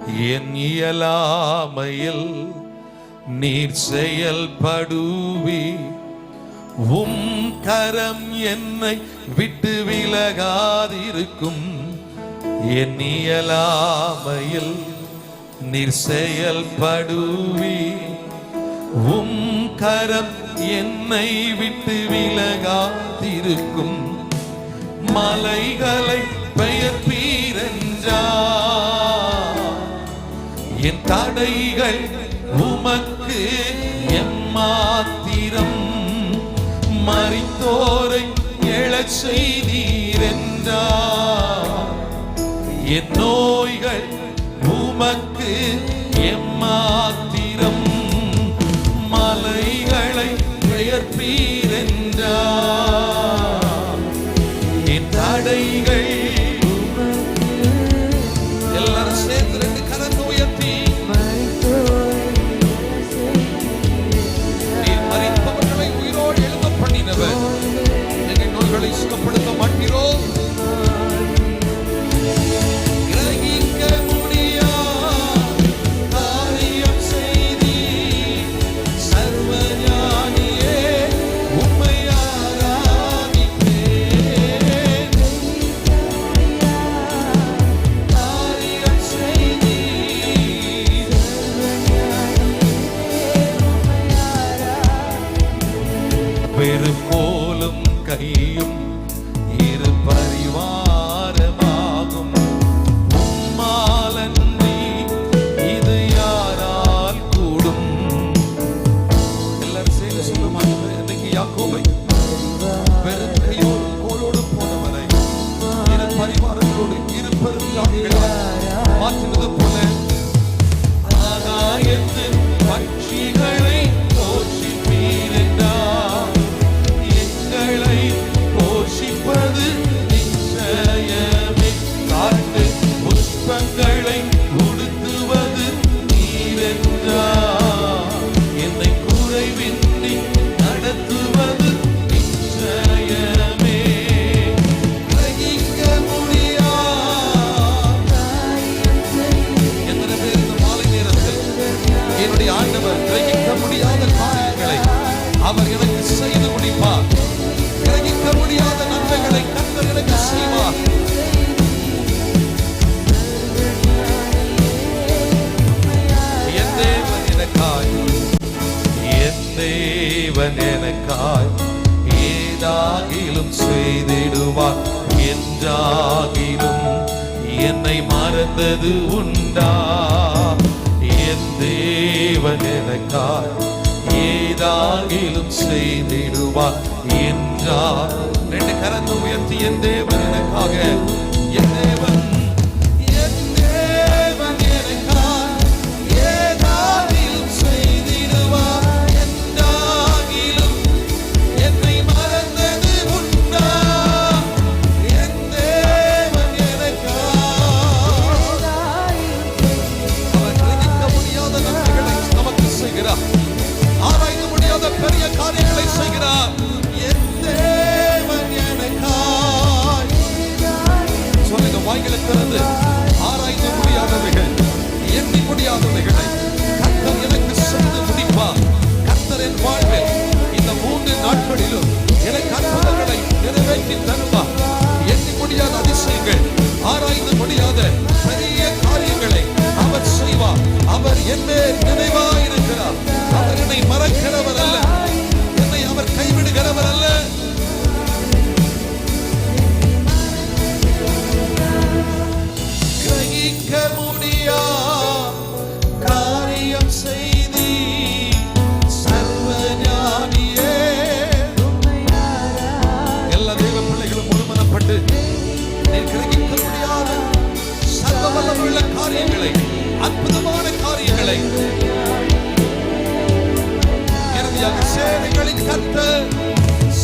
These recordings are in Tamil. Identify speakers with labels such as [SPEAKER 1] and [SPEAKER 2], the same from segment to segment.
[SPEAKER 1] என் இயலாமையில் நீர் செயல்படுவி, உம் கரம் என்னை விட்டு விலகாதிருக்கும். என் இயலாமையில் நீர் செயல்படுவி, உம் கரம் என்னை விட்டு விலகாதிருக்கும். மலைகளை பெயர்ப்பீரென்றார், என் தடைகள் உமக்கு எம்மாத்திரம். மரித்தோரை எழச் செய்தீரென்றார், என் நோய்கள் உமக்கு எம்மாத்திரம். மலைகளை பெயர்ப்பீரென்றார், என் தடைகள். எல்லாரும் சேர்ந்து ரெண்டு கரத்தை உயர்த்தி, நீர் மரித்தவர்களை உயிரோடு எழுத பண்ணினவர், எங்கள் நோய்களை சுகப்படுத்த மாட்டீரோ? பெரும்போலும் கையும் இரு பரிவாரமாகும். உம்மாலன்றி இது யாரால் கூடும்? எல்லாரும் சேர்ந்து சொல்ல மாட்டேன். இன்னைக்கு யாக்கோபை பெரும் கையோடு கோலோடு போனவரை இரு பரிவாரங்களோடு இரு பெருஞ்சாதிகளால் மாற்றினது போல ஆகாயத்தின் பட்சிகளை போஷிப்பது நிச்சயமே. காட்டு புஷ்பங்களை உடுத்துவது நீரென்றார், என்னை குறைவின்றி நடத்துவது நிச்சயமே. கிரகிக்க முடியாது. எத்தனை பேர் இந்த மாலை நேரத்தில் என்னுடைய ஆண்டவர் கிரகிக்க முடியாத காரியங்களை அவர் எனக்கு செய்து முடிப்பார். கிரகிக்க முடியாத நன்மைகளை கர்த்தர் எனக்கு செய்வார். என் தேவன் எனக்காய், என் தேவன் எனக்காய் ஏதாகிலும் செய்திடுவார். என்றாகிலும் என்னை மறந்தது உண்டா? என் தேவன் எனக்காய் ஏதாகிலும் செய்திடுவார் என்றார். ரெண்டு கரத்தை உயர்த்தி, என் தேவன் எனக்காக, என் தேவன் எனக்காக ஏதாகிலும் செய்திடுவார். என்றாகிலும் என்னை மறந்தது உண்டா? என் தேவன் எனக்காக அவர் கிரகிக்க முடியாத நன்மைகளை நமக்கு செய்கிறார். ஆராய்ந்து முடியாத பெரிய காரியங்களை செய்கிறார். என் தேவன் எனக்காய். சொல்லுங்க, வாய்களை திறந்து, ஆராய்ந்து முடியாதவைகள், எண்ணி முடியாதவைகளை கர்த்தர் எனக்கு செய்து முடிப்பார். கர்த்தர் என் வாழ்வில் இந்த 3 நாட்களிலும் எனக்கு அற்புதங்களை நிறைவேற்றி தருவார். எண்ணி முடியாத அதிசயங்கள், ஆராய்ந்து முடியாத பெரிய காரியங்களை அவர் செய்வார். அவர் என்னே நினைவாயிருக்கிறார். அவர் என்னை மறக்கிறவர் அல்ல, என்னை அவர் கைவிடுகிறவர் அல்ல. கிரகிக்க முடியாத காரியம் செய்தி சர்வஞானியே. எல்லா தெய்வ பிள்ளைகளும் ஒருமனப்பட்டு நீர் கிரகிக்க முடியாத சர்வ வல்லமையுள்ள காரியங்களை, அற்புதமான காரியங்களை, இறுதியாக சேனைகளின் கர்த்தர்,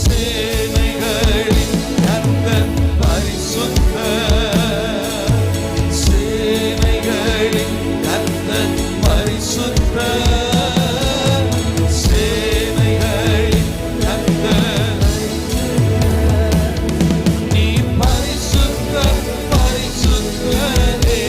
[SPEAKER 1] சேனைகளின் கர்த்தர் பரிசுத்தர், சேனைகளின் கர்த்தர் பரிசுத்தர், சேனைகளின் கர்த்தர் நீர் பரிசுத்தர், பரிசுத்தரே.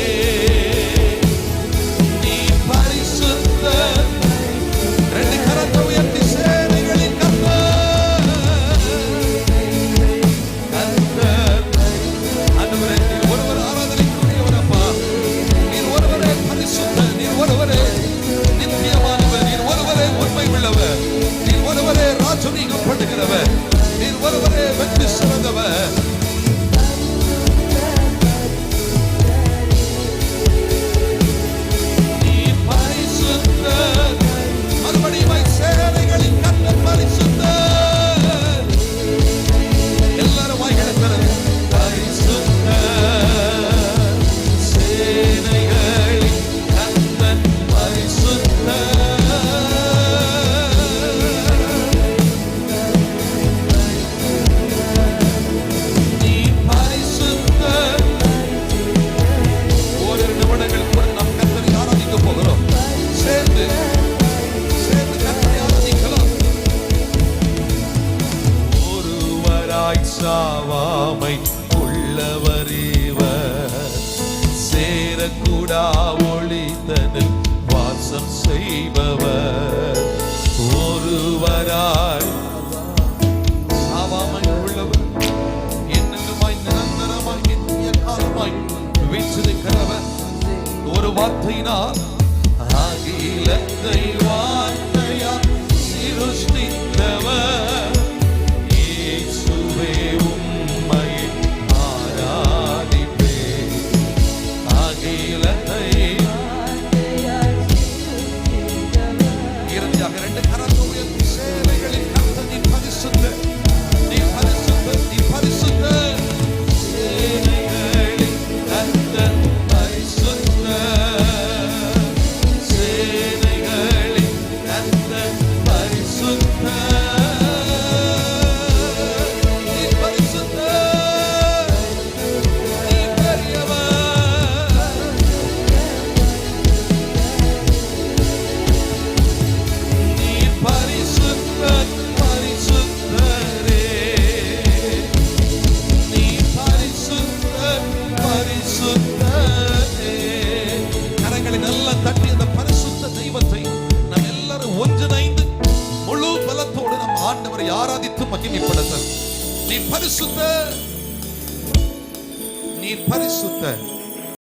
[SPEAKER 1] கூடா ஒளிதனில் வாசம் செய்பவர் ஒருவராய் சாவாமை உள்ளவர் என்னென்னுமாய் நிரந்தரமாய் நித்திய காலமாய் வீற்றிருக்கிறவர் ஒரு வார்த்தையினால் அகிலத்தை வார்த்தையால் சிருஷ்டித்தவர் இயேசுவே உம்மையை ஆராதிப்பேன் அகிலத்தை இறுதியாக இரண்டு கரங்களை உயர்த்தி சேனைகளின் கர்த்தர் நீ பரிசுத்தர் நீ பரிசுத்தர் நீ பரிசுத்தர் சேனைகளின் கர்த்தர் ஆராதித்து மகிமைப்படுத்த நீ பரிசுத்த